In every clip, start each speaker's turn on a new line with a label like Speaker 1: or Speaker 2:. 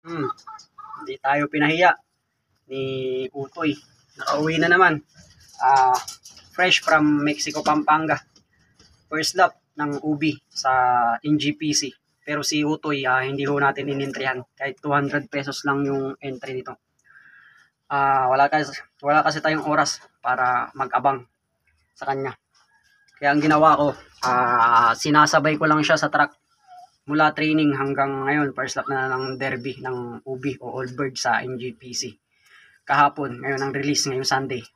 Speaker 1: Hmm, hindi tayo pinahiya ni Utoy. Nakauwi na naman. Fresh from Mexico, Pampanga. First lap ng Ubi sa NGPC. Pero si Utoy, hindi ho natin inintrihan. Kahit 200 pesos lang yung entry nito. Wala kasi tayong oras para mag-abang sa kanya. Kaya ang ginawa ko, sinasabay ko lang siya sa track mula training hanggang ngayon, first lap na ng derby ng Ubi o Old Bird sa NGPC. Kahapon, ngayon ang release, ngayong Sunday.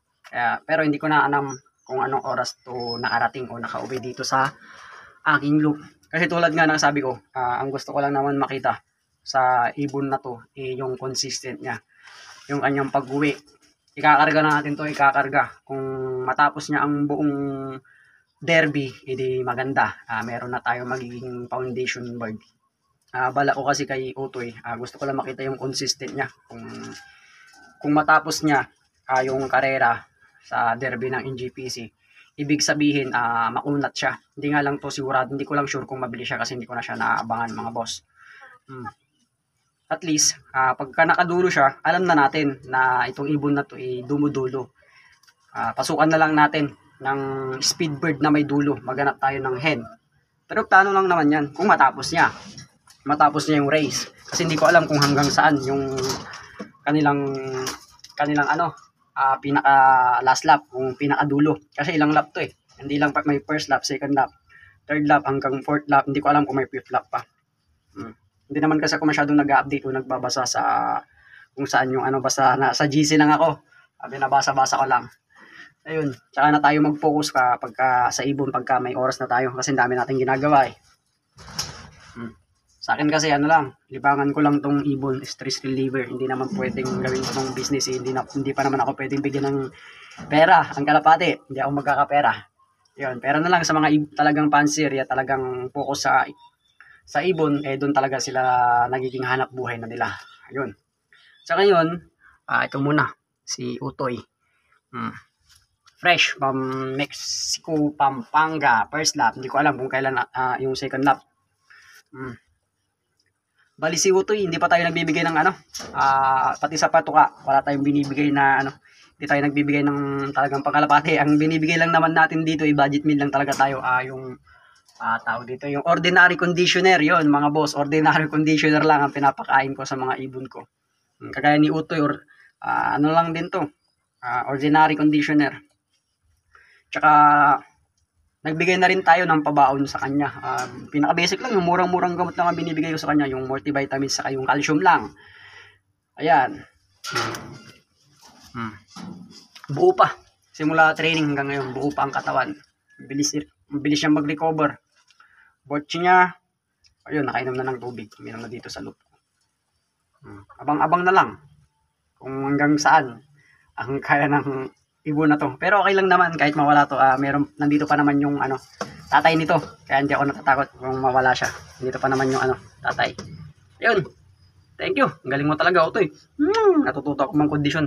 Speaker 1: Pero hindi ko na alam kung anong oras to nakarating o nakauwi dito sa aking loop. Kasi tulad nga ng sabi ko, ang gusto ko lang naman makita sa ibon na to, yung consistent niya. Yung kanyang pag-uwi. Ikakarga na natin to, ikakarga. Kung matapos niya ang buong derby, edi maganda. Meron na tayo magiging foundation bird. Bala ko kasi kay Utoy, gusto ko lang makita yung consistent niya. Kung matapos niya yung karera sa derby ng NGPC, ibig sabihin makunat siya. Hindi nga lang to sigurado, hindi ko lang sure kung mabili siya kasi hindi ko na siya naabangan mga boss. At least, pagka nakadulo siya, alam na natin na itong ibon na to dumudulo. Pasukan na lang natin ng speedbird na may dulo, maghanap tayo ng hen. Pero plano lang naman yan kung matapos niya yung race, kasi hindi ko alam kung hanggang saan yung kanilang pinaka last lap, kung pinaka dulo, kasi ilang lap to hindi lang may first lap, second lap, third lap hanggang fourth lap. Hindi ko alam kung may fifth lap pa. Hindi naman kasi ako masyadong nag-update o nagbabasa sa kung saan yung basta sa GC lang ako, binabasa-basa ko lang. Ayun, tsaka na tayo mag-focus pagka sa ibon, pagka may oras na tayo, kasi dami nating ginagawa Sa akin kasi libangan ko lang tong ibon, stress reliever. Hindi naman pwedeng gawin ko tong business hindi pa naman ako pwedeng bigyan ng pera ang kalapati, hindi ako magkakapera. Yun, pera na lang sa mga talagang panseriya, talagang focus sa ibon, doon talaga sila nagiging hanap buhay na nila. Ayun. Tsaka yun, ito muna, si Utoy. Fresh from Mexico, Pampanga, first lap. Hindi ko alam kung kailan yung second lap. Bali si Utoy, hindi pa tayo nagbibigay ng pati sa patuka, wala tayong binibigay na hindi tayo nagbibigay ng talagang pangkalapati. Ang binibigay lang naman natin dito budget meal lang talaga tayo. Yung tao dito, yung ordinary conditioner, yon mga boss, ordinary conditioner lang ang pinapakain ko sa mga ibon ko. Kagaya ni Utoy, lang din to, ordinary conditioner. Tsaka nagbigay na rin tayo ng pabaon sa kanya. Pinaka-basic lang, yung murang-murang gamot lang ang binibigay ko sa kanya, yung multivitamins saka yung calcium lang. Ayan. Buo pa. Simula training hanggang ngayon, buo pa ang katawan. Bilis siyang mag-recover. Botch niya, ayun, nakainom na ng tubig. Uminom na dito sa loop. Abang-abang na lang kung hanggang saan ang kaya ng ibon na to. Pero okay lang naman kahit mawala to. Nandito pa naman yung tatay nito. Kaya hindi ako natatakot kung mawala siya. Nandito pa naman yung tatay. Ayun. Thank you. Ang galing mo talaga, Utoy. Natututo ako mang kondisyon.